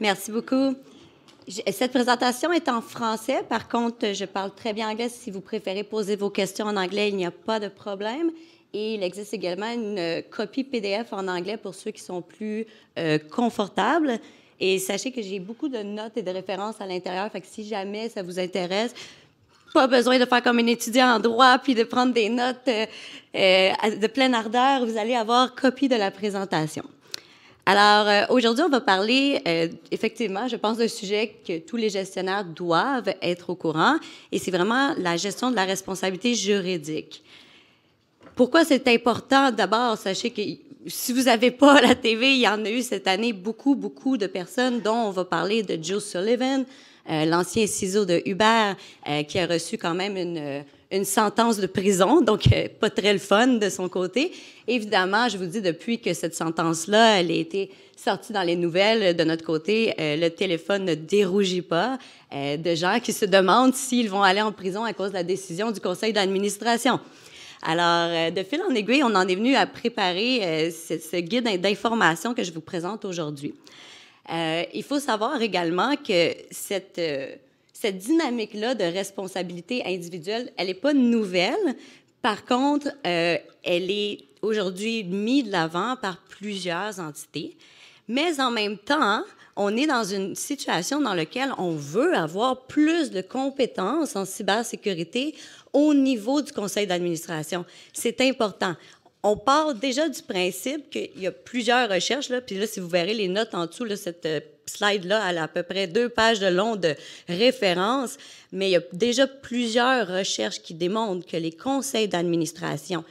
Merci beaucoup. Cette présentation est en français. Par contre, je parle très bien anglais. Si vous préférez poser vos questions en anglais, il n'y a pas de problème. Et il existe également une copie PDF en anglais pour ceux qui sont plus confortables. Et sachez que j'ai beaucoup de notes et de références à l'intérieur. Fait que si jamais ça vous intéresse, pas besoin de faire comme un étudiant en droit puis de prendre des notes de pleine ardeur. Vous allez avoir copie de la présentation. Alors, aujourd'hui, on va parler, effectivement, je pense, d'un sujet que tous les gestionnaires doivent être au courant, et c'est vraiment la gestion de la responsabilité juridique. Pourquoi c'est important? D'abord, sachez que si vous n'avez pas la TV, il y en a eu cette année beaucoup de personnes, dont on va parler de Joe Sullivan, l'ancien ciseau de Uber, qui a reçu quand même une sentence de prison, donc pas très le fun de son côté. Évidemment, je vous dis, depuis que cette sentence-là, elle a été sortie dans les nouvelles de notre côté, le téléphone ne dérougit pas de gens qui se demandent s'ils vont aller en prison à cause de la décision du conseil d'administration. Alors, de fil en aiguille, on en est venu à préparer ce guide d'information que je vous présente aujourd'hui. Il faut savoir également que cette dynamique-là de responsabilité individuelle, elle n'est pas nouvelle. Par contre, elle est aujourd'hui mise de l'avant par plusieurs entités. Mais en même temps, on est dans une situation dans laquelle on veut avoir plus de compétences en cybersécurité au niveau du conseil d'administration. C'est important. On part déjà du principe qu'il y a plusieurs recherches, là, puis là, si vous verrez les notes en dessous, là, cette slide-là, elle a à peu près 2 pages de long de références, mais il y a déjà plusieurs recherches qui démontrent que les conseils d'administration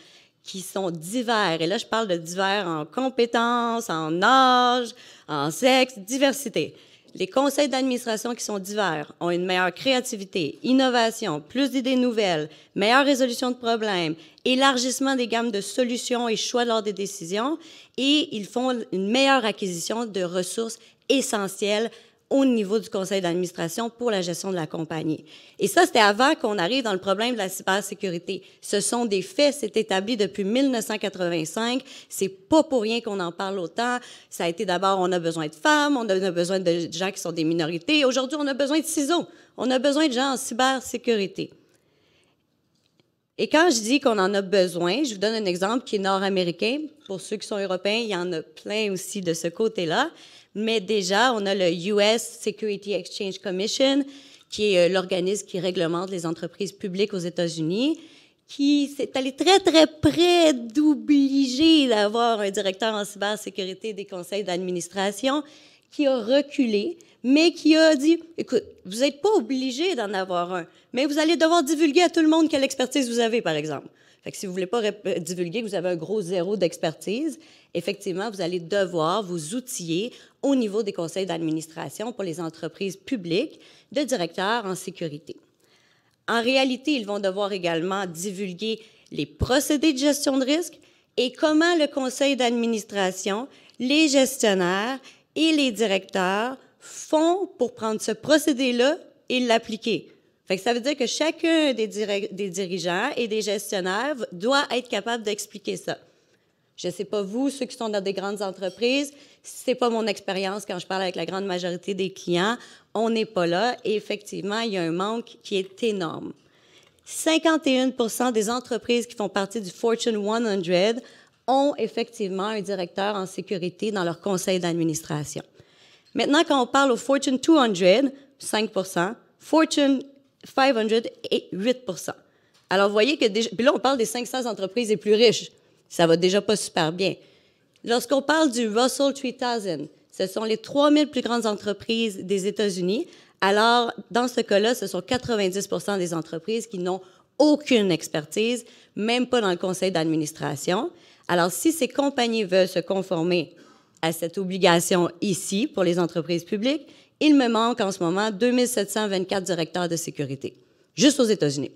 qui sont divers, et là, je parle de divers en compétences, en âge, en sexe, diversité. Les conseils d'administration qui sont divers ont une meilleure créativité, innovation, plus d'idées nouvelles, meilleure résolution de problèmes, élargissement des gammes de solutions et choix lors des décisions, et ils font une meilleure acquisition de ressources essentielles au niveau du conseil d'administration pour la gestion de la compagnie. Et ça, c'était avant qu'on arrive dans le problème de la cybersécurité. Ce sont des faits, c'est établi depuis 1985. C'est pas pour rien qu'on en parle autant. Ça a été d'abord, on a besoin de femmes, on a besoin de gens qui sont des minorités. Aujourd'hui, on a besoin de ciseaux. On a besoin de gens en cybersécurité. Et quand je dis qu'on en a besoin, je vous donne un exemple qui est nord-américain. Pour ceux qui sont européens, il y en a plein aussi de ce côté-là. Mais déjà, on a le US Security Exchange Commission, qui est l'organisme qui réglemente les entreprises publiques aux États-Unis, qui s'est allé très près d'obliger d'avoir un directeur en cybersécurité des conseils d'administration, qui a reculé, mais qui a dit, écoute, vous n'êtes pas obligé d'en avoir un, mais vous allez devoir divulguer à tout le monde quelle expertise vous avez, par exemple. Fait que si vous ne voulez pas divulguer que vous avez un gros 0 d'expertise, effectivement, vous allez devoir vous outiller au niveau des conseils d'administration pour les entreprises publiques de directeurs en sécurité. En réalité, ils vont devoir également divulguer les procédés de gestion de risque et comment le conseil d'administration, les gestionnaires et les directeurs font pour prendre ce procédé-là et l'appliquer. Fait que ça veut dire que chacun des dirigeants et des gestionnaires doit être capable d'expliquer ça. Je ne sais pas vous, ceux qui sont dans des grandes entreprises, c'est pas mon expérience quand je parle avec la grande majorité des clients, on n'est pas là et effectivement, il y a un manque qui est énorme. 51% des entreprises qui font partie du Fortune 100 ont effectivement un directeur en sécurité dans leur conseil d'administration. Maintenant, quand on parle au Fortune 200, 5%, Fortune 500 et 8%. Alors, vous voyez que déjà, puis là, on parle des 500 entreprises les plus riches. Ça va déjà pas super bien. Lorsqu'on parle du Russell 3000, ce sont les 3000 plus grandes entreprises des États-Unis. Alors, dans ce cas-là, ce sont 90% des entreprises qui n'ont aucune expertise, même pas dans le conseil d'administration. Alors, si ces compagnies veulent se conformer à cette obligation ici pour les entreprises publiques, il me manque en ce moment 2724 directeurs de sécurité, juste aux États-Unis.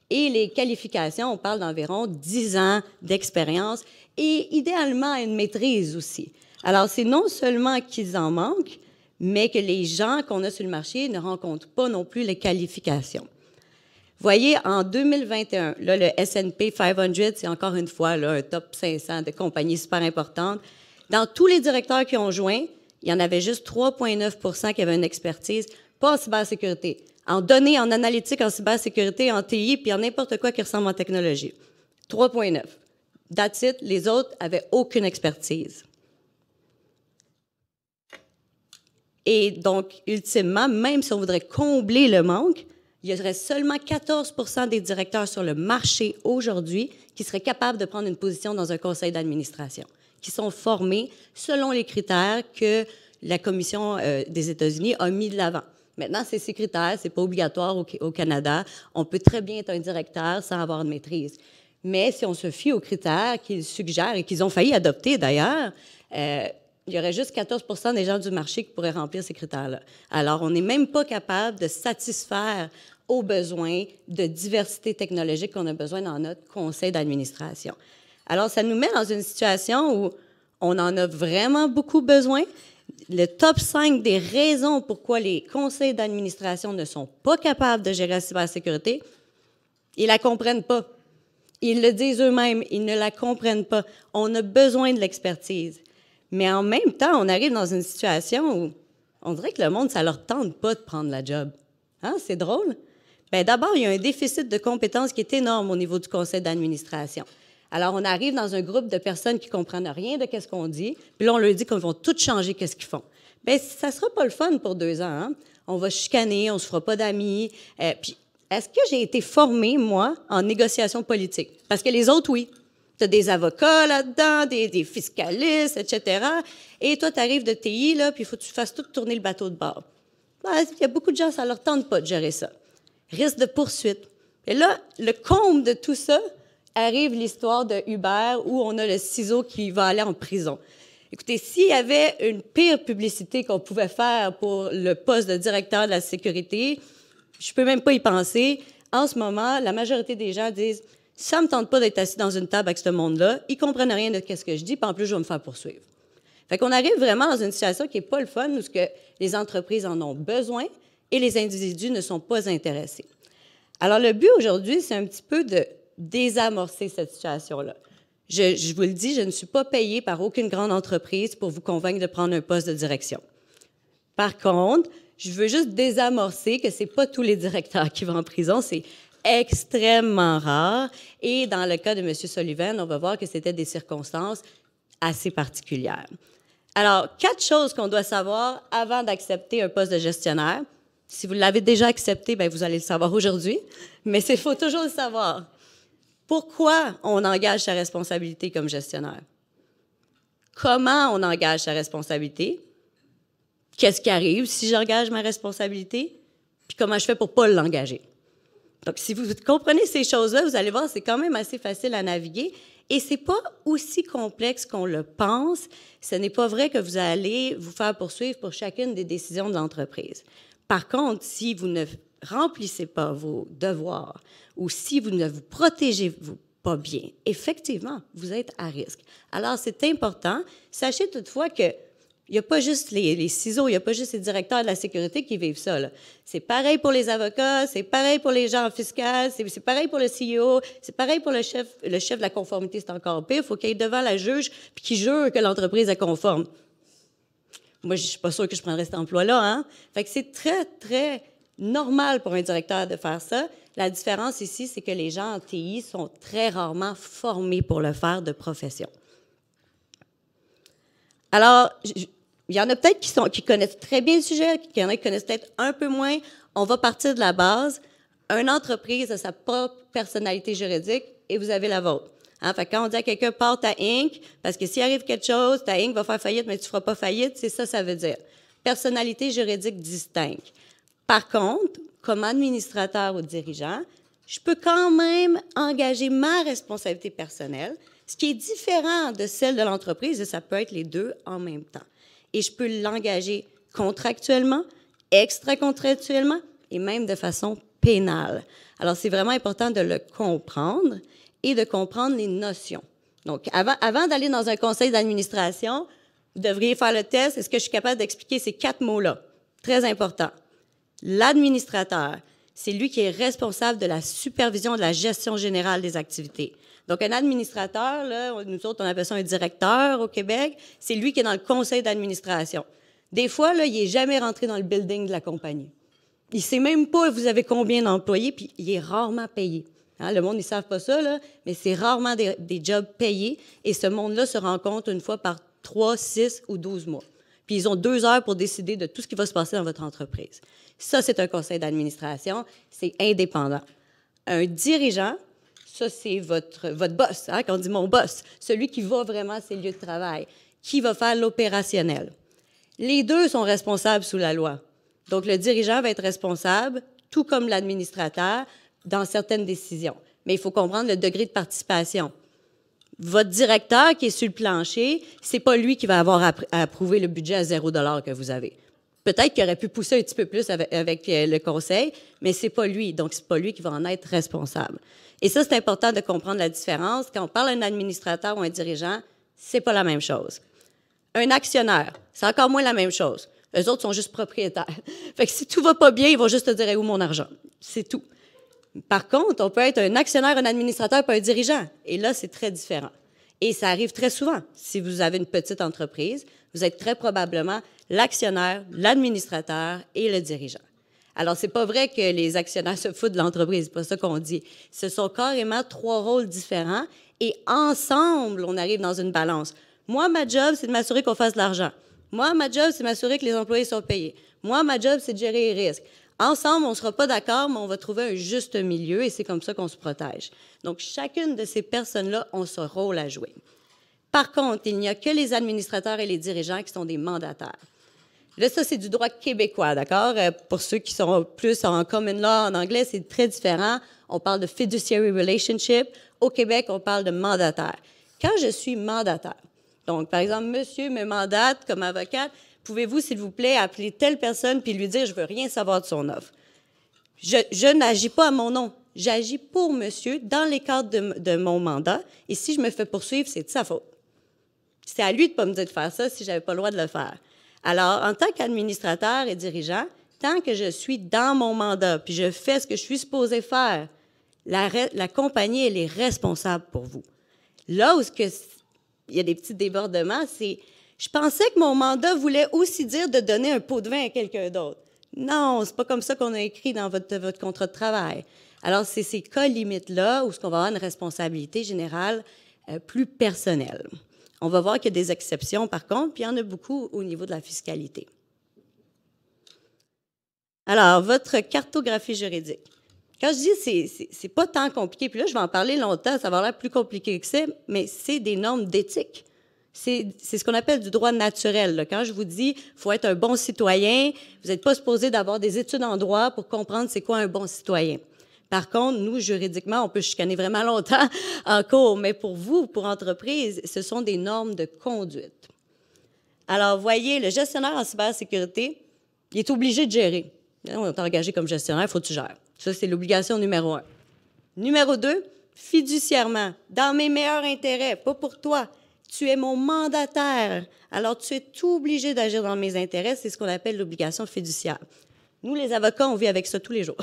Et les qualifications, on parle d'environ 10 ans d'expérience et idéalement une maîtrise aussi. Alors, c'est non seulement qu'ils en manquent, mais que les gens qu'on a sur le marché ne rencontrent pas non plus les qualifications. Vous voyez, en 2021, là, le S&P 500, c'est encore une fois là, un top 500 de compagnies super importantes. Dans tous les directeurs qui ont joint, il y en avait juste 3,9 qui avaient une expertise, pas en cybersécurité, en données, en analytique, en cybersécurité, en TI, puis en n'importe quoi qui ressemble en technologie. 3,9. That's it. Les autres avaient aucune expertise. Et donc, ultimement, même si on voudrait combler le manque, il y aurait seulement 14 des directeurs sur le marché aujourd'hui qui seraient capables de prendre une position dans un conseil d'administration, qui sont formés selon les critères que la Commission des États-Unis a mis de l'avant. Maintenant, c'est ces critères, c'est pas obligatoire au Canada. On peut très bien être un directeur sans avoir de maîtrise. Mais si on se fie aux critères qu'ils suggèrent et qu'ils ont failli adopter d'ailleurs, il y aurait juste 14 des gens du marché qui pourraient remplir ces critères-là. Alors, on n'est même pas capable de satisfaire aux besoins de diversité technologique qu'on a besoin dans notre conseil d'administration. Alors, ça nous met dans une situation où on en a vraiment beaucoup besoin. Le top 5 des raisons pourquoi les conseils d'administration ne sont pas capables de gérer la cybersécurité, ils ne la comprennent pas. Ils le disent eux-mêmes, ils ne la comprennent pas. On a besoin de l'expertise. Mais en même temps, on arrive dans une situation où on dirait que le monde, ça ne leur tente pas de prendre la job. Hein? C'est drôle. Bien, d'abord, il y a un déficit de compétences qui est énorme au niveau du conseil d'administration. Alors, on arrive dans un groupe de personnes qui ne comprennent rien de ce qu'on dit, puis là, on leur dit qu'ils vont tout changer qu'est-ce qu'ils font. Bien, ça ne sera pas le fun pour 2 ans. Hein? On va chicaner, on ne se fera pas d'amis. Puis, est-ce que j'ai été formée, moi, en négociation politique? Parce que les autres, oui. Tu as des avocats là-dedans, des fiscalistes, etc. Et toi, tu arrives de TI, là, puis il faut que tu fasses tout tourner le bateau de bord. Il y a beaucoup de gens, ça ne leur tente pas de gérer ça. Risque de poursuite. Et là, le comble de tout ça, arrive l'histoire de Uber où on a le ciseau qui va aller en prison. Écoutez, s'il y avait une pire publicité qu'on pouvait faire pour le poste de directeur de la sécurité, je peux même pas y penser. En ce moment, la majorité des gens disent « ça me tente pas d'être assis dans une table avec ce monde-là, ils comprennent rien de ce que je dis, puis en plus, je vais me faire poursuivre. » Fait qu'on arrive vraiment dans une situation qui est pas le fun, où que les entreprises en ont besoin et les individus ne sont pas intéressés. Alors, le but aujourd'hui, c'est un petit peu de désamorcer cette situation-là. Je vous le dis, je ne suis pas payée par aucune grande entreprise pour vous convaincre de prendre un poste de direction. Par contre, je veux juste désamorcer que c'est pas tous les directeurs qui vont en prison, c'est extrêmement rare. Et dans le cas de M. Sullivan, on va voir que c'était des circonstances assez particulières. Alors, 4 choses qu'on doit savoir avant d'accepter un poste de gestionnaire. Si vous l'avez déjà accepté, bien, vous allez le savoir aujourd'hui, mais il faut toujours le savoir. Pourquoi on engage sa responsabilité comme gestionnaire? Comment on engage sa responsabilité? Qu'est-ce qui arrive si j'engage ma responsabilité? Puis comment je fais pour ne pas l'engager? Donc, si vous comprenez ces choses-là, vous allez voir, c'est quand même assez facile à naviguer. Et ce n'est pas aussi complexe qu'on le pense. Ce n'est pas vrai que vous allez vous faire poursuivre pour chacune des décisions de l'entreprise. Par contre, si vous ne remplissez pas vos devoirs ou si vous ne vous protégez pas bien, effectivement, vous êtes à risque. Alors, c'est important. Sachez toutefois que il n'y a pas juste les ciseaux, il n'y a pas juste les directeurs de la sécurité qui vivent ça. C'est pareil pour les avocats, c'est pareil pour les gens en fiscal, c'est pareil pour le CEO, c'est pareil pour le chef de la conformité, c'est encore pire. Il faut qu'il aille devant la juge puis qu'il jure que l'entreprise est conforme. Moi, je ne suis pas sûre que je prendrais cet emploi-là. Hein? Fait que c'est très, très normal pour un directeur de faire ça. La différence ici, c'est que les gens en TI sont très rarement formés pour le faire de profession. Alors, il y en a peut-être qui connaissent très bien le sujet, il y en a qui connaissent peut-être un peu moins. On va partir de la base. Une entreprise a sa propre personnalité juridique et vous avez la vôtre. Hein? Fait que quand on dit à quelqu'un « pars ta Inc », parce que s'il arrive quelque chose, ta Inc va faire faillite, mais tu ne feras pas faillite, c'est ça, ça veut dire. Personnalité juridique distincte. Par contre, comme administrateur ou dirigeant, je peux quand même engager ma responsabilité personnelle, ce qui est différent de celle de l'entreprise, et ça peut être les deux en même temps. Et je peux l'engager contractuellement, extra-contractuellement et même de façon pénale. Alors, c'est vraiment important de le comprendre et de comprendre les notions. Donc, avant d'aller dans un conseil d'administration, vous devriez faire le test. Est-ce que je suis capable d'expliquer ces 4 mots-là? Très important. L'administrateur, c'est lui qui est responsable de la supervision de la gestion générale des activités. Donc, un administrateur, là, nous autres, on appelle ça un directeur au Québec, c'est lui qui est dans le conseil d'administration. Des fois, là, il n'est jamais rentré dans le building de la compagnie. Il ne sait même pas vous avez combien d'employés, puis il est rarement payé. Hein, le monde, ils ne savent pas ça, là, mais c'est rarement des jobs payés. Et ce monde-là se rencontre une fois par 3, 6 ou 12 mois. Puis ils ont 2 heures pour décider de tout ce qui va se passer dans votre entreprise. Ça, c'est un conseil d'administration. C'est indépendant. Un dirigeant, ça, c'est votre boss. Hein, quand on dit mon boss, celui qui va vraiment à ses lieux de travail, qui va faire l'opérationnel. Les deux sont responsables sous la loi. Donc, le dirigeant va être responsable, tout comme l'administrateur, dans certaines décisions. Mais il faut comprendre le degré de participation. Votre directeur qui est sur le plancher, c'est pas lui qui va avoir à approuver le budget à 0 $ que vous avez. Peut-être qu'il aurait pu pousser un petit peu plus avec le conseil, mais c'est pas lui. Donc, c'est pas lui qui va en être responsable. Et ça, c'est important de comprendre la différence. Quand on parle d'un administrateur ou un dirigeant, c'est pas la même chose. Un actionnaire, c'est encore moins la même chose. Eux autres sont juste propriétaires. Fait que si tout va pas bien, ils vont juste te dire « Où mon argent? » C'est tout. Par contre, on peut être un actionnaire, un administrateur, pas un dirigeant. Et là, c'est très différent. Et ça arrive très souvent. Si vous avez une petite entreprise, vous êtes très probablement l'actionnaire, l'administrateur et le dirigeant. Alors, c'est pas vrai que les actionnaires se foutent de l'entreprise, c'est pas ça qu'on dit. Ce sont carrément 3 rôles différents et ensemble, on arrive dans une balance. Moi, ma job, c'est de m'assurer qu'on fasse de l'argent. Moi, ma job, c'est de m'assurer que les employés sont payés. Moi, ma job, c'est de gérer les risques. Ensemble, on ne sera pas d'accord, mais on va trouver un juste milieu et c'est comme ça qu'on se protège. Donc, chacune de ces personnes-là ont ce rôle à jouer. Par contre, il n'y a que les administrateurs et les dirigeants qui sont des mandataires. Là, ça, c'est du droit québécois, d'accord? Pour ceux qui sont plus en common law en anglais, c'est très différent. On parle de fiduciary relationship. Au Québec, on parle de mandataire. Quand je suis mandataire, donc, par exemple, monsieur me mandate comme avocate, pouvez-vous, s'il vous plaît, appeler telle personne puis lui dire « je veux rien savoir de son offre ». Je n'agis pas à mon nom. J'agis pour monsieur dans les cadres de mon mandat. Et si je me fais poursuivre, c'est de sa faute. C'est à lui de ne pas me dire de faire ça si je n'avais pas le droit de le faire. Alors, en tant qu'administrateur et dirigeant, tant que je suis dans mon mandat puis je fais ce que je suis supposé faire, la compagnie, elle est responsable pour vous. Là où il y a des petits débordements, c'est je pensais que mon mandat voulait aussi dire de donner un pot de vin à quelqu'un d'autre. Non, c'est pas comme ça qu'on a écrit dans votre contrat de travail. Alors, c'est ces cas limites-là où on va avoir une responsabilité générale plus personnelle. On va voir qu'il y a des exceptions, par contre, puis il y en a beaucoup au niveau de la fiscalité. Alors, votre cartographie juridique. Quand je dis c'est pas tant compliqué, puis là, je vais en parler longtemps, ça va avoir l'air plus compliqué que ça, mais c'est des normes d'éthique. C'est ce qu'on appelle du droit naturel. Là. Quand je vous dis il faut être un bon citoyen, vous n'êtes pas supposé d'avoir des études en droit pour comprendre c'est quoi un bon citoyen. Par contre, nous, juridiquement, on peut chicaner vraiment longtemps en cours, mais pour vous, pour entreprise, ce sont des normes de conduite. Alors, voyez, le gestionnaire en cybersécurité, il est obligé de gérer. On est engagé comme gestionnaire, il faut que tu gères. Ça, c'est l'obligation numéro 1. Numéro 2, fiduciairement, dans mes meilleurs intérêts, pas pour toi. Tu es mon mandataire, alors tu es obligé d'agir dans mes intérêts. C'est ce qu'on appelle l'obligation fiduciaire. Nous, les avocats, on vit avec ça tous les jours.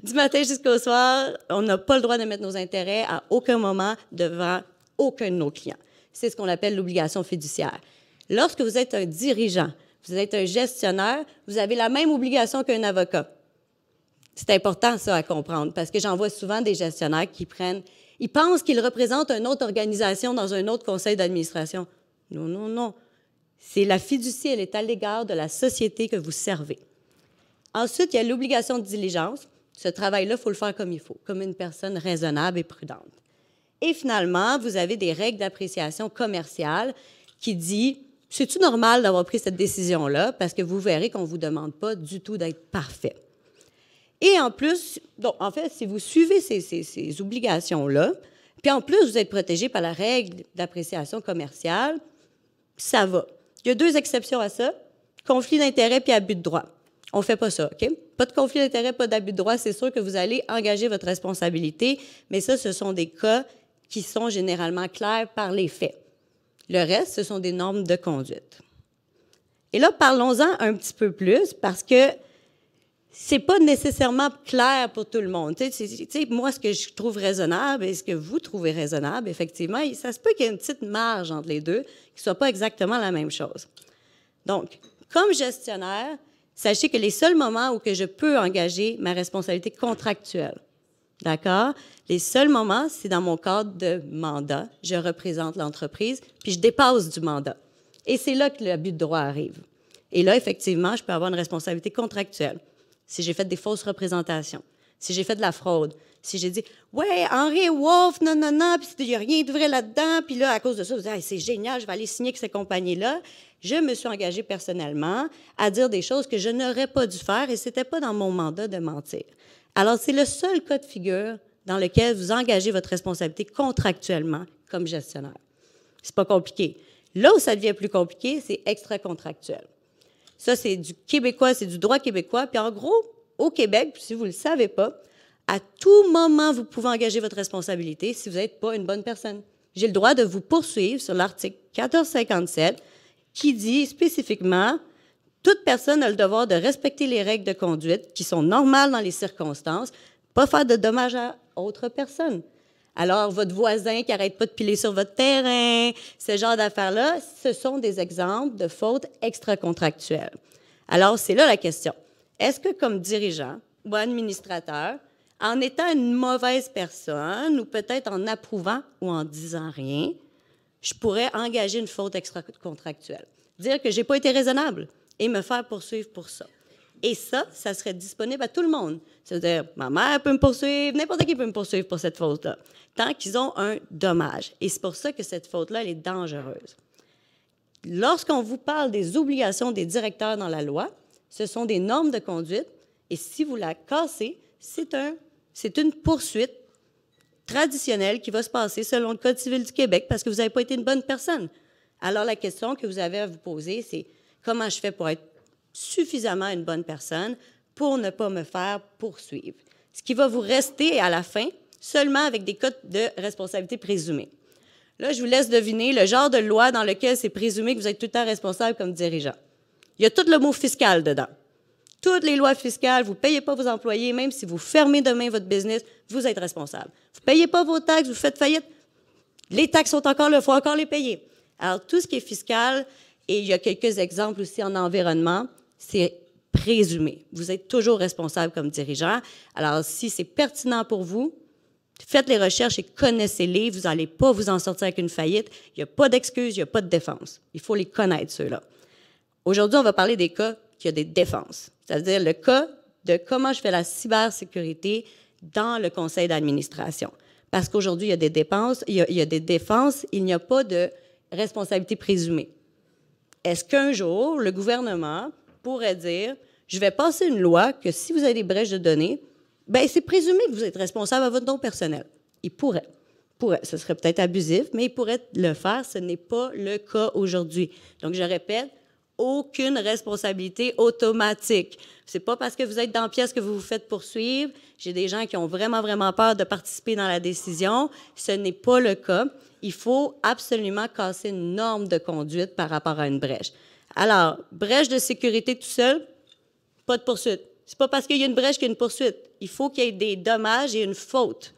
Du matin jusqu'au soir, on n'a pas le droit de mettre nos intérêts à aucun moment devant aucun de nos clients. C'est ce qu'on appelle l'obligation fiduciaire. Lorsque vous êtes un dirigeant, vous êtes un gestionnaire, vous avez la même obligation qu'un avocat. C'est important, ça, à comprendre, parce que j'en vois souvent des gestionnaires qui ils pensent qu'ils représentent une autre organisation dans un autre conseil d'administration. Non, non, non. C'est la fiducie, elle est à l'égard de la société que vous servez. Ensuite, il y a l'obligation de diligence. Ce travail-là, il faut le faire comme il faut, comme une personne raisonnable et prudente. Et finalement, vous avez des règles d'appréciation commerciale qui disent « c'est-tu normal d'avoir pris cette décision-là? » Parce que vous verrez qu'on ne vous demande pas du tout d'être parfait. Et en plus, donc, en fait, si vous suivez ces obligations-là, puis en plus, vous êtes protégé par la règle d'appréciation commerciale, ça va. Il y a 2 exceptions à ça, conflit d'intérêt puis abus de droit. On ne fait pas ça, OK? Pas de conflit d'intérêt, pas d'abus de droit. C'est sûr que vous allez engager votre responsabilité, mais ça, ce sont des cas qui sont généralement clairs par les faits. Le reste, ce sont des normes de conduite. Et là, parlons-en un petit peu plus parce que c'est pas nécessairement clair pour tout le monde. Moi, ce que je trouve raisonnable et ce que vous trouvez raisonnable, effectivement, ça se peut qu'il y ait une petite marge entre les deux, qui ne soit pas exactement la même chose. Donc, Comme gestionnaire, sachez que les seuls moments où que je peux engager ma responsabilité contractuelle, d'accord? Les seuls moments, c'est dans mon cadre de mandat. Je représente l'entreprise, puis je dépasse du mandat. Et c'est là que l'abus de droit arrive. Et là, effectivement, je peux avoir une responsabilité contractuelle. Si j'ai fait des fausses représentations, si j'ai fait de la fraude, si j'ai dit « Ouais, Henri Wolf, non, non, non, puis il n'y a rien de vrai là-dedans, puis là, à cause de ça, vous dites hey, c'est génial, je vais aller signer avec ces compagnies-là. » Je me suis engagée personnellement à dire des choses que je n'aurais pas dû faire et ce n'était pas dans mon mandat de mentir. Alors, c'est le seul cas de figure dans lequel vous engagez votre responsabilité contractuellement comme gestionnaire. C'est pas compliqué. Là où ça devient plus compliqué, c'est extra-contractuel. Ça, c'est du québécois, c'est du droit québécois. Puis en gros, au Québec, si vous ne le savez pas, à tout moment, vous pouvez engager votre responsabilité si vous n'êtes pas une bonne personne. J'ai le droit de vous poursuivre sur l'article 1457 qui dit spécifiquement toute personne a le devoir de respecter les règles de conduite qui sont normales dans les circonstances, pas faire de dommages à autre personne. Alors, votre voisin qui n'arrête pas de piler sur votre terrain, ce genre d'affaires-là, ce sont des exemples de fautes extra-contractuelles. Alors, c'est là la question. Est-ce que, comme dirigeant ou administrateur, en étant une mauvaise personne ou peut-être en approuvant ou en disant rien, je pourrais engager une faute extra-contractuelle? Dire que je n'ai pas été raisonnable et me faire poursuivre pour ça. Et ça serait disponible à tout le monde. C'est-à-dire, ma mère peut me poursuivre, n'importe qui peut me poursuivre pour cette faute-là, tant qu'ils ont un dommage. Et c'est pour ça que cette faute-là, elle est dangereuse. Lorsqu'on vous parle des obligations des directeurs dans la loi, ce sont des normes de conduite, et si vous la cassez, c'est une poursuite traditionnelle qui va se passer selon le Code civil du Québec parce que vous n'avez pas été une bonne personne. Alors, la question que vous avez à vous poser, c'est comment je fais pour être suffisamment une bonne personne pour ne pas me faire poursuivre. Ce qui va vous rester à la fin seulement avec des cas de responsabilité présumée. Là, je vous laisse deviner le genre de loi dans lequel c'est présumé que vous êtes tout le temps responsable comme dirigeant. Il y a tout le mot fiscal dedans. Toutes les lois fiscales, vous ne payez pas vos employés, même si vous fermez demain votre business, vous êtes responsable. Vous ne payez pas vos taxes, vous faites faillite, les taxes sont encore là, il faut encore les payer. Alors, tout ce qui est fiscal, et il y a quelques exemples aussi en environnement, c'est présumé. Vous êtes toujours responsable comme dirigeant. Alors, si c'est pertinent pour vous, faites les recherches et connaissez-les. Vous n'allez pas vous en sortir avec une faillite. Il n'y a pas d'excuse, il n'y a pas de défense. Il faut les connaître, ceux-là. Aujourd'hui, on va parler des cas qui ont des défenses. C'est-à-dire le cas de comment je fais la cybersécurité dans le conseil d'administration. Parce qu'aujourd'hui, il y a des dépenses, il y a des défenses, il n'y a pas de responsabilité présumée. Est-ce qu'un jour, le gouvernement pourrait dire « Je vais passer une loi que si vous avez des brèches de données, bien, c'est présumé que vous êtes responsable à votre nom personnel. » Il pourrait. Ce serait peut-être abusif, mais il pourrait le faire. Ce n'est pas le cas aujourd'hui. Donc, je répète, aucune responsabilité automatique. C'est pas parce que vous êtes dans la pièce que vous vous faites poursuivre. J'ai des gens qui ont vraiment, vraiment peur de participer dans la décision. Ce n'est pas le cas. Il faut absolument casser une norme de conduite par rapport à une brèche. Alors, brèche de sécurité tout seul, pas de poursuite. C'est pas parce qu'il y a une brèche qu'il y a une poursuite. Il faut qu'il y ait des dommages et une faute.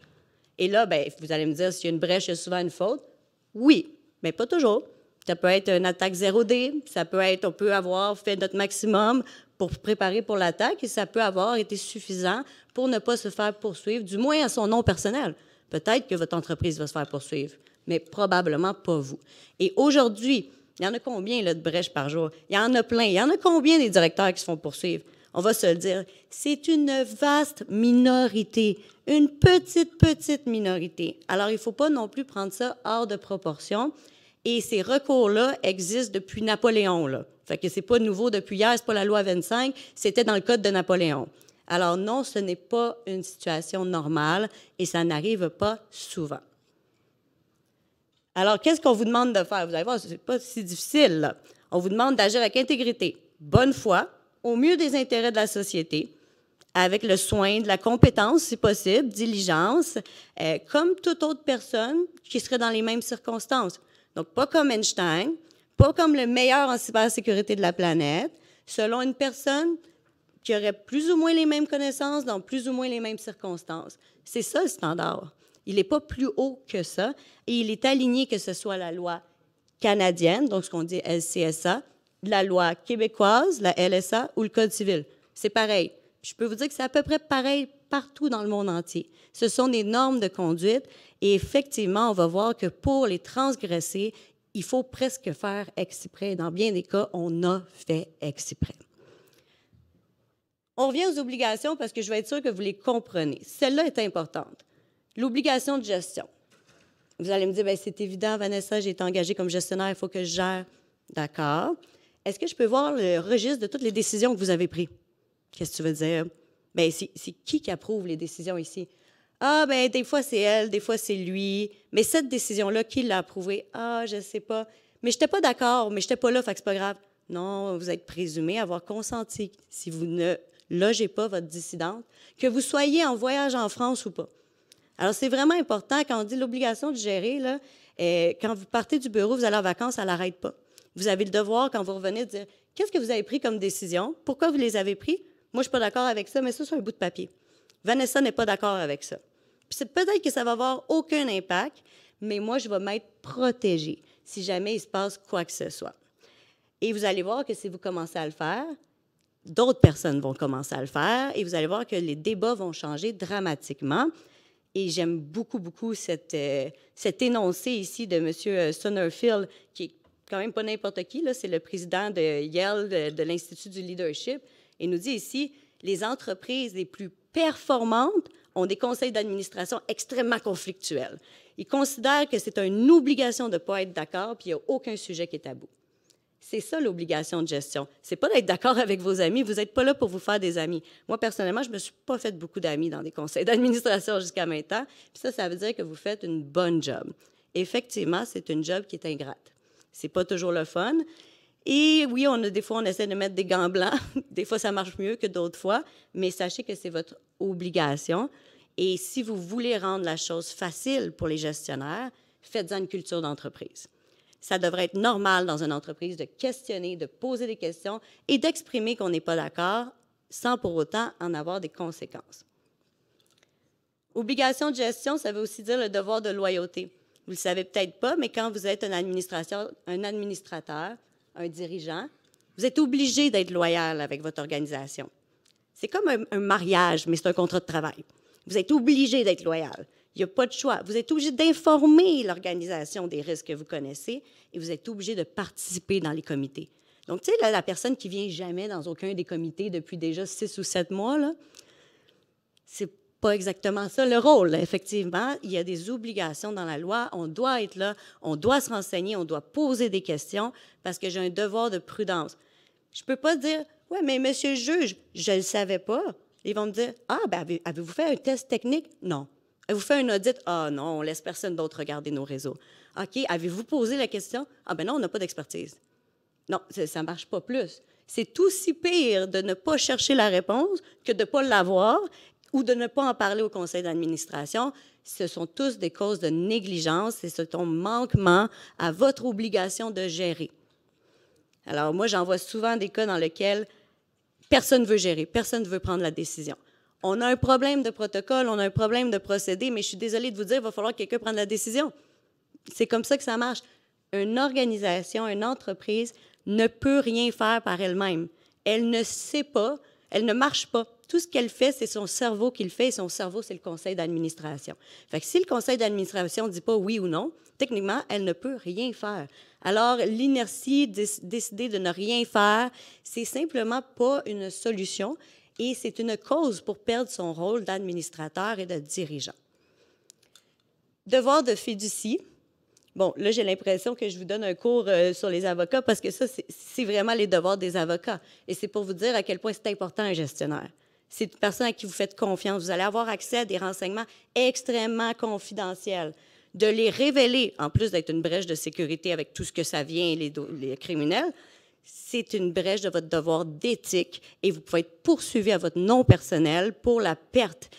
Et là, bien, vous allez me dire, s'il y a une brèche, il y a souvent une faute. Oui, mais pas toujours. Ça peut être une attaque 0D, ça peut être, on peut avoir fait notre maximum pour préparer pour l'attaque et ça peut avoir été suffisant pour ne pas se faire poursuivre, du moins à son nom personnel. Peut-être que votre entreprise va se faire poursuivre, mais probablement pas vous. Et aujourd'hui, il y en a combien là, de brèches par jour? Il y en a plein. Il y en a combien des directeurs qui se font poursuivre? On va se le dire, c'est une vaste minorité, une petite minorité. Alors, il ne faut pas non plus prendre ça hors de proportion. Et ces recours-là existent depuis Napoléon. Là. Fait que c'est pas nouveau depuis hier, c'est pas la loi 25, c'était dans le code de Napoléon. Alors non, ce n'est pas une situation normale et ça n'arrive pas souvent. Alors, qu'est-ce qu'on vous demande de faire? Vous allez voir, c'est pas si difficile. Là. On vous demande d'agir avec intégrité, bonne foi, au mieux des intérêts de la société, avec le soin, de la compétence, si possible, diligence, comme toute autre personne qui serait dans les mêmes circonstances. Donc, pas comme Einstein, pas comme le meilleur en cybersécurité de la planète, selon une personne qui aurait plus ou moins les mêmes connaissances dans plus ou moins les mêmes circonstances. C'est ça le standard. Il n'est pas plus haut que ça et il est aligné que ce soit la loi canadienne, donc ce qu'on dit LCSA, la loi québécoise, la LSA ou le Code civil. C'est pareil. Je peux vous dire que c'est à peu près pareil partout dans le monde entier. Ce sont des normes de conduite et effectivement, on va voir que pour les transgresser, il faut presque faire exprès. Dans bien des cas, on a fait exprès. On revient aux obligations parce que je vais être sûre que vous les comprenez. Celle-là est importante. L'obligation de gestion. Vous allez me dire, bien, c'est évident, Vanessa, j'ai été engagée comme gestionnaire, il faut que je gère. D'accord. Est-ce que je peux voir le registre de toutes les décisions que vous avez prises? Qu'est-ce que tu veux dire? Bien, c'est qui approuve les décisions ici? Ah, bien, des fois, c'est elle, des fois, c'est lui. Mais cette décision-là, qui l'a approuvée? Ah, je ne sais pas. Mais je n'étais pas d'accord, mais je n'étais pas là, fait que c'est pas grave. Non, vous êtes présumé avoir consenti si vous ne logez pas votre dissidente, que vous soyez en voyage en France ou pas. Alors, c'est vraiment important, quand on dit l'obligation de gérer, là, quand vous partez du bureau, vous allez en vacances, elle n'arrête pas. Vous avez le devoir, quand vous revenez, de dire qu'est-ce que vous avez pris comme décision, pourquoi vous les avez pris. Moi, je ne suis pas d'accord avec ça, mais ça, c'est un bout de papier. Vanessa n'est pas d'accord avec ça. Puis peut-être que ça va avoir aucun impact, mais moi, je vais m'être protégée si jamais il se passe quoi que ce soit. Et vous allez voir que si vous commencez à le faire, d'autres personnes vont commencer à le faire et vous allez voir que les débats vont changer dramatiquement. Et j'aime beaucoup, beaucoup cet énoncé ici de M. Summerfield, qui est quand même pas n'importe qui, là, c'est le président de Yale, de l'Institut du leadership. Il nous dit ici, les entreprises les plus performantes ont des conseils d'administration extrêmement conflictuels. Il considère que c'est une obligation de ne pas être d'accord, puis il n'y a aucun sujet qui est tabou. C'est ça l'obligation de gestion. C'est pas d'être d'accord avec vos amis. Vous n'êtes pas là pour vous faire des amis. Moi, personnellement, je me suis pas fait beaucoup d'amis dans des conseils d'administration jusqu'à maintenant. Puis ça veut dire que vous faites une bonne job. Effectivement, c'est une job qui est ingrate. C'est pas toujours le fun. Et oui, des fois, on essaie de mettre des gants blancs. Des fois, ça marche mieux que d'autres fois. Mais sachez que c'est votre obligation. Et si vous voulez rendre la chose facile pour les gestionnaires, faites-en une culture d'entreprise. Ça devrait être normal dans une entreprise de questionner, de poser des questions et d'exprimer qu'on n'est pas d'accord sans pour autant en avoir des conséquences. Obligation de gestion, ça veut aussi dire le devoir de loyauté. Vous ne le savez peut-être pas, mais quand vous êtes un administrateur, un dirigeant, vous êtes obligé d'être loyal avec votre organisation. C'est comme un mariage, mais c'est un contrat de travail. Vous êtes obligé d'être loyal. Il n'y a pas de choix. Vous êtes obligé d'informer l'organisation des risques que vous connaissez et vous êtes obligé de participer dans les comités. Donc, tu sais, la personne qui ne vient jamais dans aucun des comités depuis déjà 6 ou 7 mois, là, c'est pas exactement ça le rôle. Effectivement, il y a des obligations dans la loi. On doit être là, on doit se renseigner, on doit poser des questions parce que j'ai un devoir de prudence. Je ne peux pas dire « Oui, mais monsieur le juge, je ne le savais pas. » Ils vont me dire « Ah, ben avez-vous fait un test technique? » Non. Avez-vous fait un audit? Ah non, on laisse personne d'autre regarder nos réseaux. OK, avez-vous posé la question? Ah ben non, on n'a pas d'expertise. Non, ça ne marche pas plus. C'est aussi pire de ne pas chercher la réponse que de ne pas l'avoir ou de ne pas en parler au conseil d'administration. Ce sont tous des causes de négligence et c'est un manquement à votre obligation de gérer. Alors moi, j'en vois souvent des cas dans lesquels personne ne veut gérer, personne ne veut prendre la décision. On a un problème de protocole, on a un problème de procédé, mais je suis désolée de vous dire, il va falloir que quelqu'un prenne la décision. C'est comme ça que ça marche. Une organisation, une entreprise ne peut rien faire par elle-même. Elle ne sait pas, elle ne marche pas. Tout ce qu'elle fait, c'est son cerveau qui le fait, et son cerveau, c'est le conseil d'administration. Fait que si le conseil d'administration ne dit pas oui ou non, techniquement, elle ne peut rien faire. Alors, l'inertie, décider de ne rien faire, c'est simplement pas une solution et c'est une cause pour perdre son rôle d'administrateur et de dirigeant. Devoir de fiducie. Bon, là, j'ai l'impression que je vous donne un cours sur les avocats parce que ça, c'est vraiment les devoirs des avocats. Et c'est pour vous dire à quel point c'est important un gestionnaire. C'est une personne à qui vous faites confiance. Vous allez avoir accès à des renseignements extrêmement confidentiels. De les révéler, en plus d'être une brèche de sécurité avec tout ce que ça vient, les criminels, c'est une brèche de votre devoir d'éthique et vous pouvez être poursuivi à votre nom personnel pour la perte.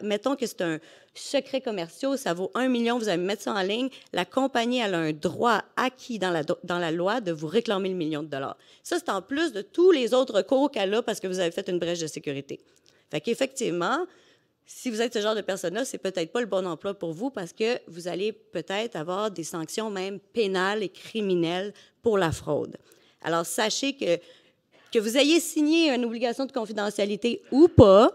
Mettons que c'est un secret commercial, ça vaut 1 million, vous allez mettre ça en ligne, la compagnie elle a un droit acquis dans la loi de vous réclamer le million de dollars. Ça, c'est en plus de tous les autres recours qu'elle a parce que vous avez fait une brèche de sécurité. Fait qu'effectivement, si vous êtes ce genre de personne-là, c'est peut-être pas le bon emploi pour vous parce que vous allez peut-être avoir des sanctions même pénales et criminelles pour la fraude. Alors, sachez que vous ayez signé une obligation de confidentialité ou pas,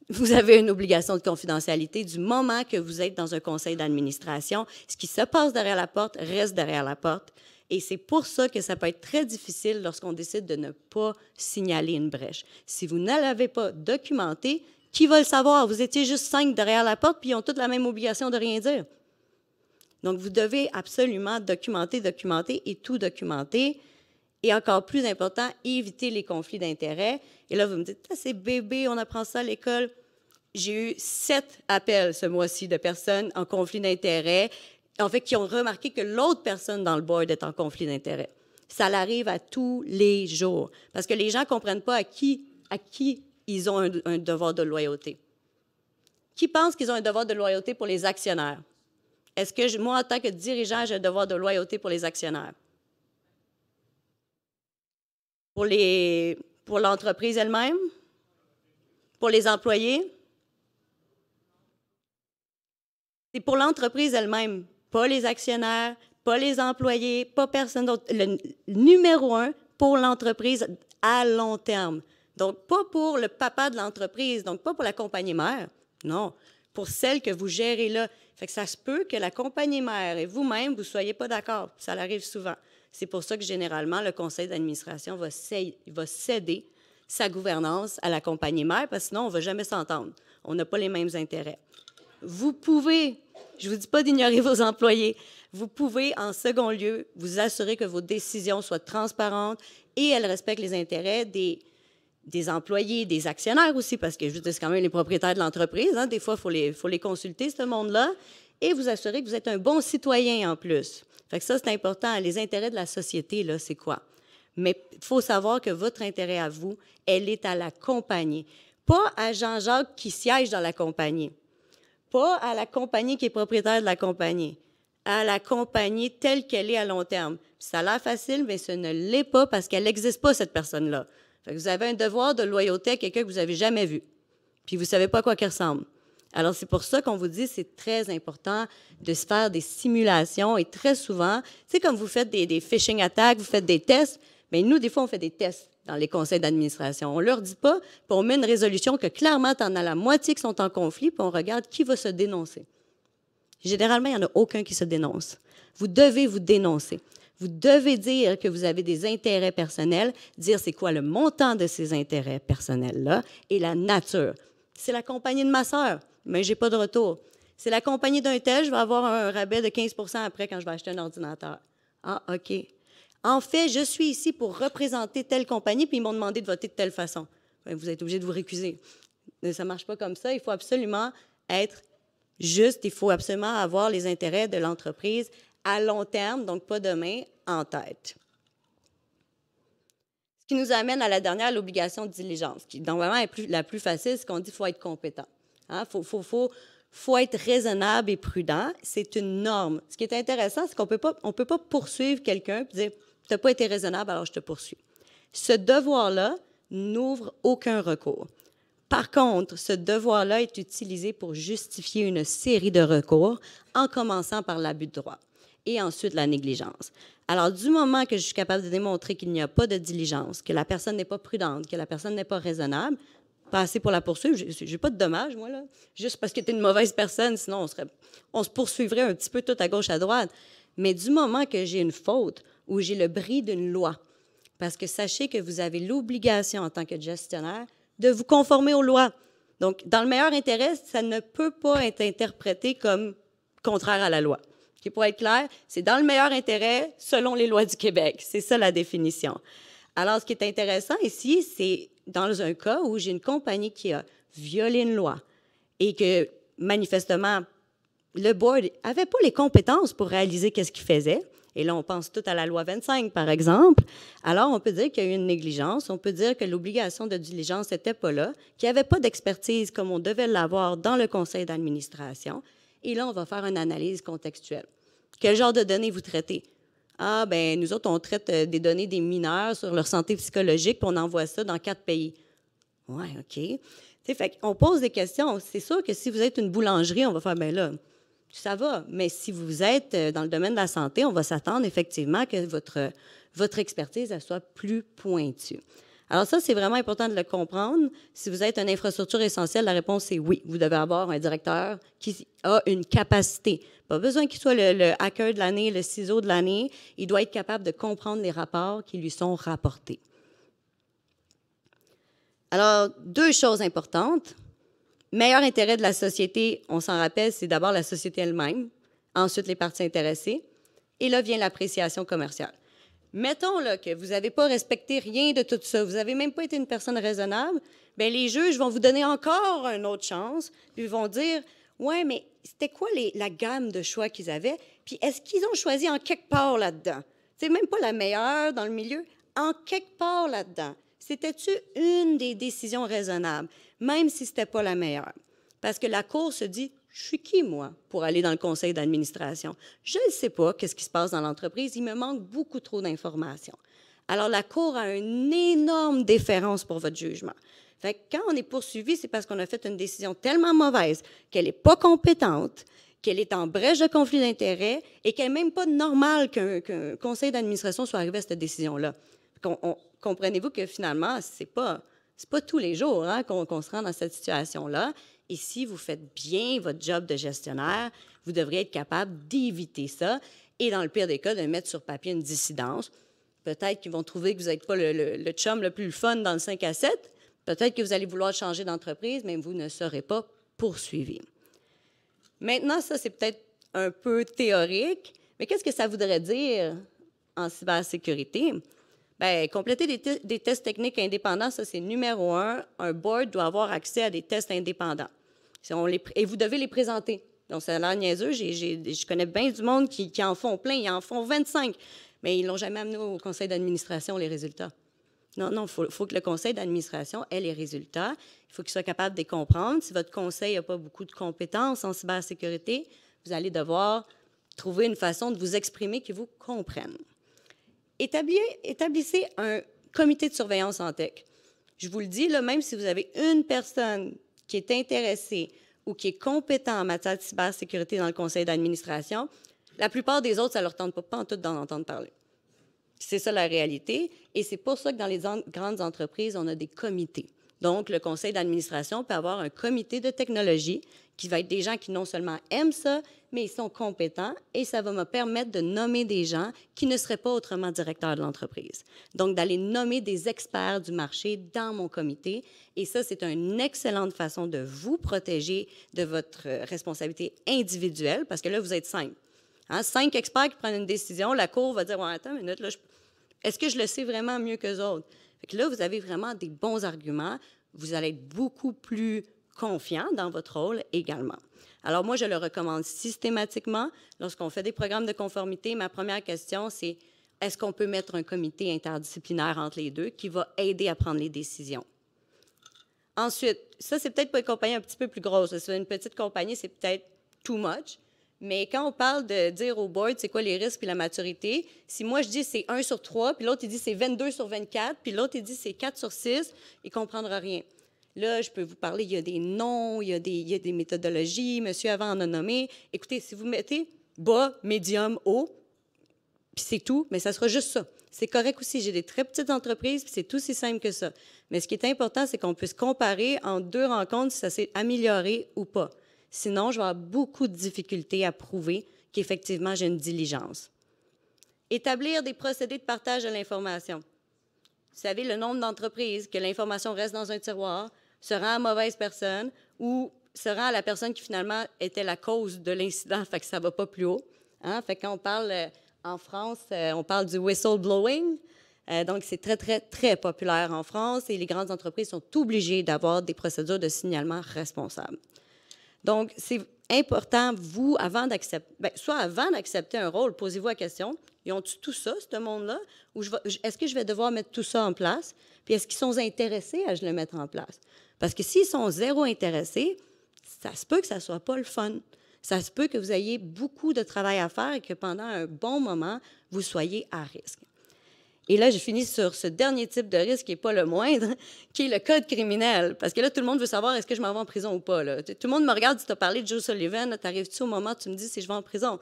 vous avez une obligation de confidentialité du moment que vous êtes dans un conseil d'administration. Ce qui se passe derrière la porte reste derrière la porte. Et c'est pour ça que ça peut être très difficile lorsqu'on décide de ne pas signaler une brèche. Si vous ne l'avez pas documenté, qui va le savoir? Vous étiez juste 5 derrière la porte, puis ils ont toutes la même obligation de rien dire. Donc, vous devez absolument documenter et tout documenter. Et encore plus important, éviter les conflits d'intérêts. Et là, vous me dites, ah, c'est bébé, on apprend ça à l'école. J'ai eu 7 appels ce mois-ci de personnes en conflit d'intérêts, en fait, qui ont remarqué que l'autre personne dans le board est en conflit d'intérêts. Ça l'arrive à tous les jours. Parce que les gens ne comprennent pas à qui ils ont un devoir de loyauté. Qui pense qu'ils ont un devoir de loyauté pour les actionnaires? Est-ce que moi, en tant que dirigeant, j'ai un devoir de loyauté pour les actionnaires? Pour l'entreprise elle-même? Pour les employés? C'est pour l'entreprise elle-même, pas les actionnaires, pas les employés, pas personne d'autre. Le numéro 1 pour l'entreprise à long terme. Donc, pas pour le papa de l'entreprise, donc pas pour la compagnie mère, non, pour celle que vous gérez là. Fait que ça se peut que la compagnie mère et vous-même, vous ne soyez pas d'accord. Ça arrive souvent. C'est pour ça que généralement, le conseil d'administration va céder sa gouvernance à la compagnie mère, parce que sinon, on ne va jamais s'entendre. On n'a pas les mêmes intérêts. Vous pouvez, je ne vous dis pas d'ignorer vos employés, vous pouvez, en second lieu, vous assurer que vos décisions soient transparentes et elles respectent les intérêts des employés, des actionnaires aussi, parce que je veux dire, c'est quand même les propriétaires de l'entreprise. Hein, des fois, il faut les consulter, ce monde-là, et vous assurer que vous êtes un bon citoyen en plus. Fait que ça, c'est important. Les intérêts de la société, là, c'est quoi? Mais il faut savoir que votre intérêt à vous, elle est à la compagnie. Pas à Jean-Jacques qui siège dans la compagnie. Pas à la compagnie qui est propriétaire de la compagnie. À la compagnie telle qu'elle est à long terme. Ça a l'air facile, mais ce ne l'est pas parce qu'elle n'existe pas, cette personne-là. Fait que vous avez un devoir de loyauté à quelqu'un que vous n'avez jamais vu. Puis vous ne savez pas à quoi il ressemble. Alors, c'est pour ça qu'on vous dit que c'est très important de se faire des simulations. Et très souvent, c'est comme vous faites des phishing attacks, vous faites des tests. Bien, nous, des fois, on fait des tests dans les conseils d'administration. On ne leur dit pas, puis on met une résolution que clairement, tu en as la moitié qui sont en conflit, puis on regarde qui va se dénoncer. Généralement, il n'y en a aucun qui se dénonce. Vous devez vous dénoncer. Vous devez dire que vous avez des intérêts personnels, dire c'est quoi le montant de ces intérêts personnels-là et la nature. C'est la compagnie de ma sœur, mais je n'ai pas de retour. C'est la compagnie d'un tel, je vais avoir un rabais de 15 % après quand je vais acheter un ordinateur. Ah, OK. En fait, je suis ici pour représenter telle compagnie, puis ils m'ont demandé de voter de telle façon. Vous êtes obligé de vous récuser. Ça ne marche pas comme ça. Il faut absolument être juste, il faut absolument avoir les intérêts de l'entreprise à long terme, donc pas demain, en tête. Ce qui nous amène à la dernière, l'obligation de diligence, qui normalement est la plus facile, c'est qu'on dit qu'il faut être compétent. Il faut être raisonnable et prudent. C'est une norme. Ce qui est intéressant, c'est qu'on ne peut pas poursuivre quelqu'un et dire « tu n'as pas été raisonnable, alors je te poursuis ». Ce devoir-là n'ouvre aucun recours. Par contre, ce devoir-là est utilisé pour justifier une série de recours, en commençant par l'abus de droit et ensuite la négligence. Alors, du moment que je suis capable de démontrer qu'il n'y a pas de diligence, que la personne n'est pas prudente, que la personne n'est pas raisonnable, passer pour la poursuivre, je n'ai pas de dommages, moi, là, juste parce que tu es une mauvaise personne, sinon on se poursuivrait un petit peu tout à gauche, à droite. Mais du moment que j'ai une faute ou j'ai le bris d'une loi, parce que sachez que vous avez l'obligation en tant que gestionnaire de vous conformer aux lois. Donc, dans le meilleur intérêt, ça ne peut pas être interprété comme contraire à la loi. Okay, pour être clair, c'est dans le meilleur intérêt selon les lois du Québec. C'est ça la définition. Alors, ce qui est intéressant ici, c'est dans un cas où j'ai une compagnie qui a violé une loi et que, manifestement, le board n'avait pas les compétences pour réaliser qu'est-ce qu'il faisait. Et là, on pense tout à la loi 25, par exemple. Alors, on peut dire qu'il y a eu une négligence. On peut dire que l'obligation de diligence n'était pas là, qu'il n'y avait pas d'expertise comme on devait l'avoir dans le conseil d'administration. Et là, on va faire une analyse contextuelle. Quel genre de données vous traitez? Ah, bien, nous autres, on traite des données des mineurs sur leur santé psychologique, puis on envoie ça dans 4 pays. Oui, OK. Fait qu'on pose des questions. C'est sûr que si vous êtes une boulangerie, on va faire, bien là, ça va. Mais si vous êtes dans le domaine de la santé, on va s'attendre effectivement que votre expertise elle soit plus pointue. Alors ça, c'est vraiment important de le comprendre. Si vous êtes une infrastructure essentielle, la réponse est oui. Vous devez avoir un directeur qui a une capacité. Pas besoin qu'il soit le hacker de l'année, le ciseau de l'année. Il doit être capable de comprendre les rapports qui lui sont rapportés. Alors, 2 choses importantes. Meilleur intérêt de la société, on s'en rappelle, c'est d'abord la société elle-même, ensuite les parties intéressées, et là vient l'appréciation commerciale. Mettons là, que vous n'avez pas respecté rien de tout ça, vous n'avez même pas été une personne raisonnable, bien, les juges vont vous donner encore une autre chance, puis ils vont dire « Ouais, mais c'était quoi la gamme de choix qu'ils avaient? Puis est-ce qu'ils ont choisi en quelque part là-dedans? C'est même pas la meilleure dans le milieu, en quelque part là-dedans. C'était-tu une des décisions raisonnables, même si ce n'était pas la meilleure? Parce que la Cour se dit « Je suis qui, moi, pour aller dans le conseil d'administration? Je ne sais pas qu'est-ce qui se passe dans l'entreprise. Il me manque beaucoup trop d'informations. » Alors, la Cour a une énorme déférence pour votre jugement. Fait que quand on est poursuivi, c'est parce qu'on a fait une décision tellement mauvaise qu'elle n'est pas compétente, qu'elle est en brèche de conflit d'intérêts et qu'elle n'est même pas normal qu'un conseil d'administration soit arrivé à cette décision-là. Comprenez-vous que finalement, c'est pas tous les jours hein, qu'on se rend dans cette situation-là. Et si vous faites bien votre job de gestionnaire, vous devriez être capable d'éviter ça et, dans le pire des cas, de mettre sur papier une dissidence. Peut-être qu'ils vont trouver que vous n'êtes pas le chum le plus fun dans le 5 à 7. Peut-être que vous allez vouloir changer d'entreprise, mais vous ne serez pas poursuivi. Maintenant, ça, c'est peut-être un peu théorique, mais qu'est-ce que ça voudrait dire en cybersécurité? Bien, compléter des tests techniques indépendants, ça, c'est numéro 1. Un board doit avoir accès à des tests indépendants. Et vous devez les présenter. Donc, ça a l'air niaiseux. Je connais bien du monde qui en font plein. Ils en font 25. Mais ils ne l'ont jamais amené au conseil d'administration, les résultats. Non, il faut que le conseil d'administration ait les résultats. Il faut qu'il soit capable de les comprendre. Si votre conseil n'a pas beaucoup de compétences en cybersécurité, vous allez devoir trouver une façon de vous exprimer qui vous comprenne. Établissez un comité de surveillance en tech. Je vous le dis, là, même si vous avez une personne qui est intéressée ou qui est compétent en matière de cybersécurité dans le conseil d'administration, la plupart des autres, ça ne leur tente pas en tout d'en entendre parler. C'est ça la réalité. Et c'est pour ça que dans les grandes entreprises, on a des comités. Donc, le conseil d'administration peut avoir un comité de technologie qui va être des gens qui non seulement aiment ça, mais ils sont compétents et ça va me permettre de nommer des gens qui ne seraient pas autrement directeurs de l'entreprise. Donc, d'aller nommer des experts du marché dans mon comité. Et ça, c'est une excellente façon de vous protéger de votre responsabilité individuelle parce que là, vous êtes 5. Hein, 5 experts qui prennent une décision, la Cour va dire ouais, « Attends une minute, là, est-ce que je le sais vraiment mieux qu'eux autres? » Fait que là, vous avez vraiment des bons arguments. Vous allez être beaucoup plus confiant dans votre rôle également. Alors moi, je le recommande systématiquement. Lorsqu'on fait des programmes de conformité, ma première question, c'est est-ce qu'on peut mettre un comité interdisciplinaire entre les deux qui va aider à prendre les décisions? Ensuite, ça, c'est peut-être pour une compagnie un petit peu plus grosse. Si une petite compagnie, c'est peut-être too much. Mais quand on parle de dire au board c'est quoi les risques et la maturité, si moi je dis c'est 1 sur 3, puis l'autre il dit c'est 22 sur 24, puis l'autre il dit c'est 4 sur 6, il ne comprendra rien. Là, je peux vous parler, il y a des noms, il y a des méthodologies, monsieur avant en a nommé. Écoutez, si vous mettez bas, médium, haut, puis c'est tout, mais ça sera juste ça. C'est correct aussi, j'ai des très petites entreprises, puis c'est aussi simple que ça. Mais ce qui est important, c'est qu'on puisse comparer en 2 rencontres si ça s'est amélioré ou pas. Sinon, je vais avoir beaucoup de difficultés à prouver qu'effectivement, j'ai une diligence. Établir des procédés de partage de l'information. Vous savez, le nombre d'entreprises que l'information reste dans un tiroir, se rend à mauvaise personne ou se rend à la personne qui finalement était la cause de l'incident, fait que ça ne va pas plus haut. Hein? Fait que quand on parle en France, on parle du whistleblowing. Donc, c'est très, très, très populaire en France et les grandes entreprises sont obligées d'avoir des procédures de signalement responsables. Donc, c'est important, vous, avant d'accepter, soit avant d'accepter un rôle, posez-vous la question, ils ont-tu tout ça, ce monde-là? Ou est-ce que je vais devoir mettre tout ça en place? Puis est-ce qu'ils sont intéressés à le mettre en place? Parce que s'ils sont zéro intéressés, ça se peut que ça ne soit pas le fun. Ça se peut que vous ayez beaucoup de travail à faire et que pendant un bon moment, vous soyez à risque. Et là, je finis sur ce dernier type de risque qui n'est pas le moindre, qui est le code criminel. Parce que là, tout le monde veut savoir est-ce que je m'en vais en prison ou pas. Là. Tout le monde me regarde, si tu as parlé de Joe Sullivan, t'arrives-tu au moment où tu me dis si je vais en prison?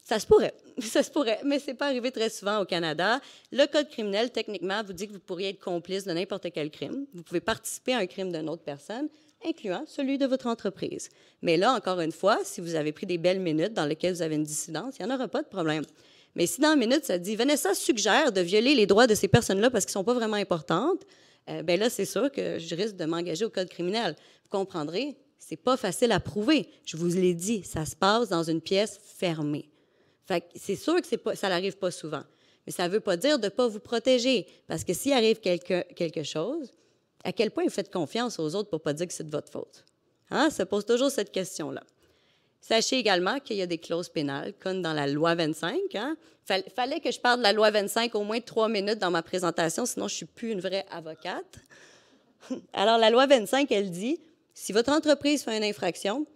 Ça se pourrait, ça se pourrait, mais ce n'est pas arrivé très souvent au Canada. Le code criminel, techniquement, vous dit que vous pourriez être complice de n'importe quel crime. Vous pouvez participer à un crime d'une autre personne, incluant celui de votre entreprise. Mais là, encore une fois, si vous avez pris des belles minutes dans lesquelles vous avez une dissidence, il n'y en aura pas de problème. Mais si dans la minute, ça dit « Vanessa suggère de violer les droits de ces personnes-là parce qu'ils ne sont pas vraiment importantes », bien là, c'est sûr que je risque de m'engager au code criminel. Vous comprendrez, ce n'est pas facile à prouver. Je vous l'ai dit, ça se passe dans une pièce fermée. Fait que c'est sûr que ça n'arrive pas souvent. Mais ça ne veut pas dire de ne pas vous protéger. Parce que s'il arrive quelque chose, à quel point vous faites confiance aux autres pour ne pas dire que c'est de votre faute? Hein? Ça pose toujours cette question-là. Sachez également qu'il y a des clauses pénales, comme dans la loi 25. Hein? Fallait que je parle de la loi 25 au moins 3 minutes dans ma présentation, sinon je ne suis plus une vraie avocate. Alors, la loi 25, elle dit, si votre entreprise fait une infraction,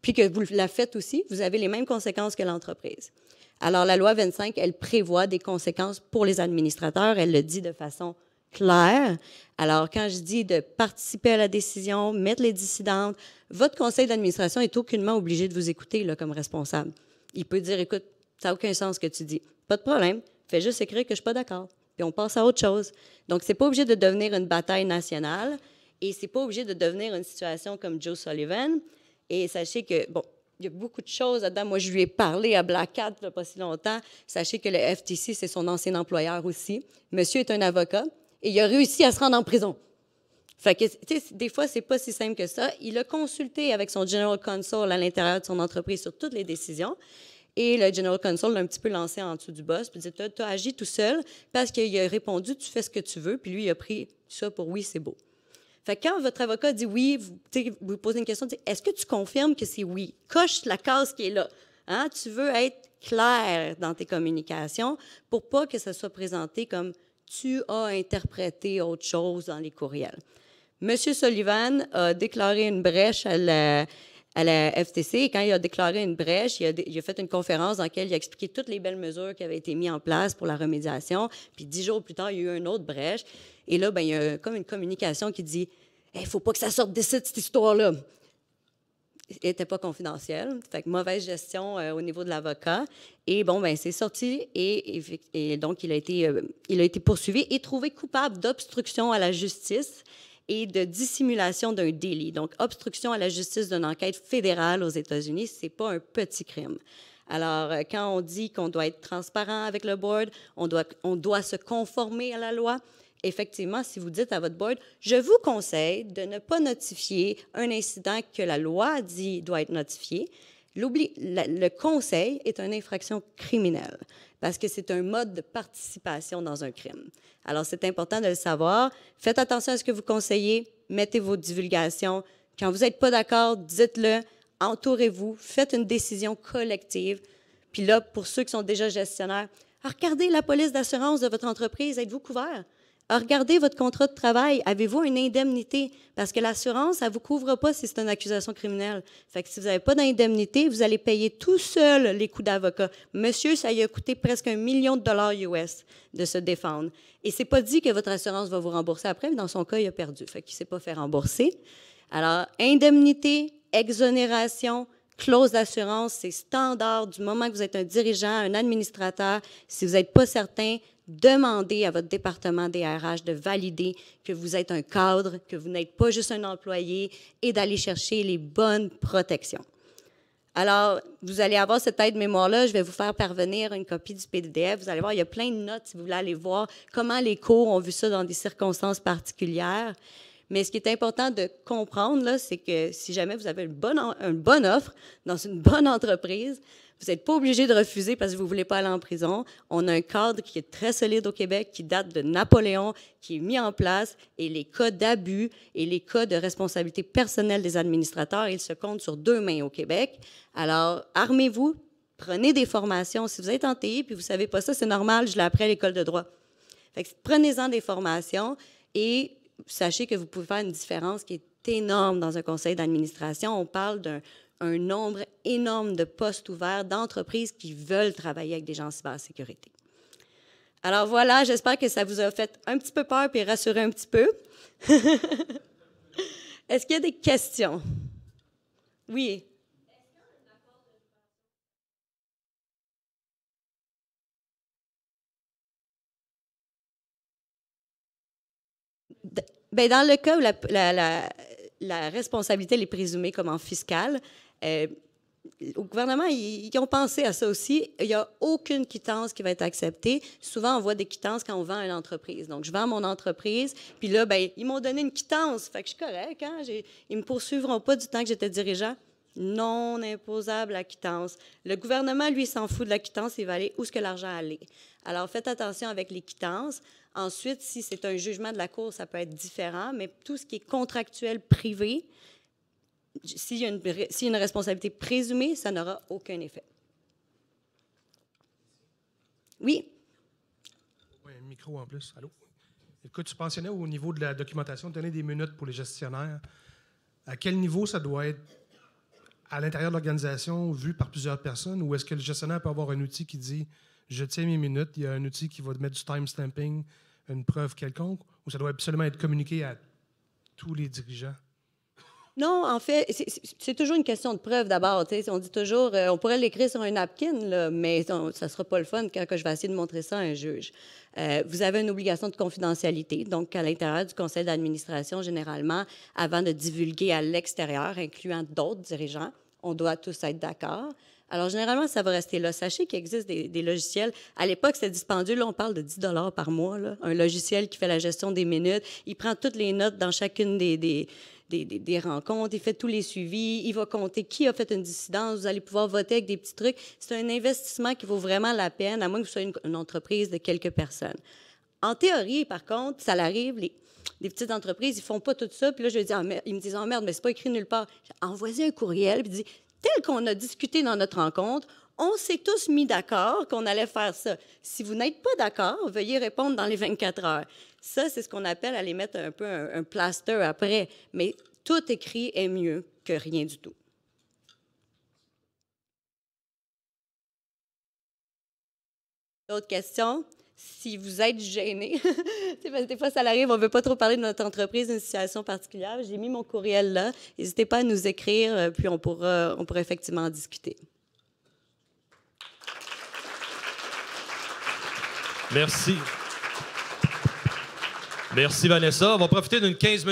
puis que vous la faites aussi, vous avez les mêmes conséquences que l'entreprise. Alors, la loi 25, elle prévoit des conséquences pour les administrateurs. Elle le dit de façon claire. Alors, quand je dis de participer à la décision, mettre les dissidentes, votre conseil d'administration est aucunement obligé de vous écouter là, comme responsable. Il peut dire, écoute, ça n'a aucun sens ce que tu dis. Pas de problème. Fais juste écrire que je ne suis pas d'accord. Puis on passe à autre chose. Donc, ce n'est pas obligé de devenir une bataille nationale et ce n'est pas obligé de devenir une situation comme Joe Sullivan. Et sachez que, bon, il y a beaucoup de choses là-dedans. Moi, je lui ai parlé à Black Cat il n'y a pas si longtemps. Sachez que le FTC, c'est son ancien employeur aussi. Monsieur est un avocat et il a réussi à se rendre en prison. Fait que, tu sais, des fois, c'est pas si simple que ça. Il a consulté avec son General Counsel à l'intérieur de son entreprise sur toutes les décisions. Et le General Counsel l'a un petit peu lancé en dessous du boss, puis il dit, tu as agi tout seul parce qu'il a répondu, tu fais ce que tu veux, puis lui, il a pris ça pour oui, c'est beau. Fait que quand votre avocat dit oui, vous posez une question, est-ce que tu confirmes que c'est oui? Coche la case qui est là. Hein? Tu veux être clair dans tes communications pour pas que ça soit présenté comme tu as interprété autre chose dans les courriels. Monsieur Sullivan a déclaré une brèche à la FTC. Et quand il a déclaré une brèche, il a fait une conférence dans laquelle il a expliqué toutes les belles mesures qui avaient été mises en place pour la remédiation. Puis 10 jours plus tard, il y a eu une autre brèche. Et là, il y a comme une communication qui dit « Il ne faut pas que ça sorte d'ici, cette histoire-là. » Elle n'était pas confidentielle. Fait que mauvaise gestion au niveau de l'avocat. Et bon, c'est sorti et donc il a été poursuivi et trouvé coupable d'obstruction à la justice et de dissimulation d'un délit. Donc, obstruction à la justice d'une enquête fédérale aux États-Unis, ce n'est pas un petit crime. Alors, quand on dit qu'on doit être transparent avec le board, on doit se conformer à la loi, effectivement, si vous dites à votre board, je vous conseille de ne pas notifier un incident que la loi dit doit être notifié. Le conseil est une infraction criminelle parce que c'est un mode de participation dans un crime. Alors, c'est important de le savoir. Faites attention à ce que vous conseillez. Mettez vos divulgations. Quand vous n'êtes pas d'accord, dites-le. Entourez-vous. Faites une décision collective. Puis là, pour ceux qui sont déjà gestionnaires, regardez la police d'assurance de votre entreprise. Êtes-vous couvert? Regardez votre contrat de travail. Avez-vous une indemnité? Parce que l'assurance, ça ne vous couvre pas si c'est une accusation criminelle. Fait que si vous n'avez pas d'indemnité, vous allez payer tout seul les coûts d'avocat. Monsieur, ça lui a coûté presque $1 million US de se défendre. Et ce n'est pas dit que votre assurance va vous rembourser après, mais dans son cas, il a perdu. Fait qu'il ne s'est pas fait rembourser. Alors, indemnité, exonération, clause d'assurance, c'est standard du moment que vous êtes un dirigeant, un administrateur. Si vous n'êtes pas certain, demandez à votre département des RH de valider que vous êtes un cadre, que vous n'êtes pas juste un employé et d'aller chercher les bonnes protections. Alors, vous allez avoir cette aide-mémoire-là. Je vais vous faire parvenir une copie du PDF. Vous allez voir, il y a plein de notes si vous voulez aller voir comment les cours ont vu ça dans des circonstances particulières. Mais ce qui est important de comprendre, là, c'est que si jamais vous avez une bonne offre dans une bonne entreprise, vous n'êtes pas obligé de refuser parce que vous ne voulez pas aller en prison. On a un cadre qui est très solide au Québec, qui date de Napoléon, qui est mis en place, et les cas d'abus et les cas de responsabilité personnelle des administrateurs, ils se comptent sur 2 mains au Québec. Alors, armez-vous, prenez des formations. Si vous êtes en TI puis vous ne savez pas ça, c'est normal, je l'ai appris à l'école de droit. Fait que prenez-en des formations et sachez que vous pouvez faire une différence qui est énorme dans un conseil d'administration. On parle d'un nombre énorme de postes ouverts, d'entreprises qui veulent travailler avec des gens en cybersécurité. Alors voilà, j'espère que ça vous a fait un petit peu peur et rassuré un petit peu. Est-ce qu'il y a des questions? Oui. Bien, dans le cas où la responsabilité elle est présumée comme en fiscal, euh, au gouvernement, ils ont pensé à ça aussi. Il n'y a aucune quittance qui va être acceptée. Souvent, on voit des quittances quand on vend une entreprise. Donc, je vends mon entreprise, puis là, ben, ils m'ont donné une quittance. Fait que je suis correct. Hein? Ils ne me poursuivront pas du temps que j'étais dirigeant. Non imposable la quittance. Le gouvernement, lui, s'en fout de la quittance. Il va aller où est-ce que l'argent allait. Alors, faites attention avec les quittances. Ensuite, si c'est un jugement de la Cour, ça peut être différent, mais tout ce qui est contractuel privé, s'il y a une responsabilité présumée, ça n'aura aucun effet. Oui? Oui, un micro en plus. Allô? Écoute, tu mentionnais au niveau de la documentation, donner des minutes pour les gestionnaires. À quel niveau ça doit être à l'intérieur de l'organisation, vu par plusieurs personnes, ou est-ce que le gestionnaire peut avoir un outil qui dit « je tiens mes minutes », il y a un outil qui va mettre du timestamping, une preuve quelconque, ou ça doit absolument être communiqué à tous les dirigeants? Non, en fait, c'est toujours une question de preuve d'abord. On dit toujours, on pourrait l'écrire sur un napkin, là, mais ça ne sera pas le fun quand je vais essayer de montrer ça à un juge. Vous avez une obligation de confidentialité. Donc, à l'intérieur du conseil d'administration, généralement, avant de divulguer à l'extérieur, incluant d'autres dirigeants, on doit tous être d'accord. Alors, généralement, ça va rester là. Sachez qu'il existe des logiciels. À l'époque, c'était dispendieux. Là, on parle de 10 $ par mois. Là. Un logiciel qui fait la gestion des minutes. Il prend toutes les notes dans chacune des rencontres, il fait tous les suivis, il va compter qui a fait une dissidence, vous allez pouvoir voter avec des petits trucs. C'est un investissement qui vaut vraiment la peine, à moins que vous soyez une entreprise de quelques personnes. En théorie, par contre, ça l'arrive, les petites entreprises, ils font pas tout ça, puis là, je dis, ils me disent, oh merde, mais c'est pas écrit nulle part. Envoyez un courriel, puis dis, tel qu'on a discuté dans notre rencontre, on s'est tous mis d'accord qu'on allait faire ça. Si vous n'êtes pas d'accord, veuillez répondre dans les 24 heures. Ça, c'est ce qu'on appelle aller mettre un peu un plaster après. Mais tout écrit est mieux que rien du tout. D'autres questions? Si vous êtes gêné, des fois, ça arrive, on ne veut pas trop parler de notre entreprise, d'une situation particulière. J'ai mis mon courriel là. N'hésitez pas à nous écrire, puis on pourra effectivement en discuter. Merci. Merci, Vanessa. On va profiter d'une 15 minutes.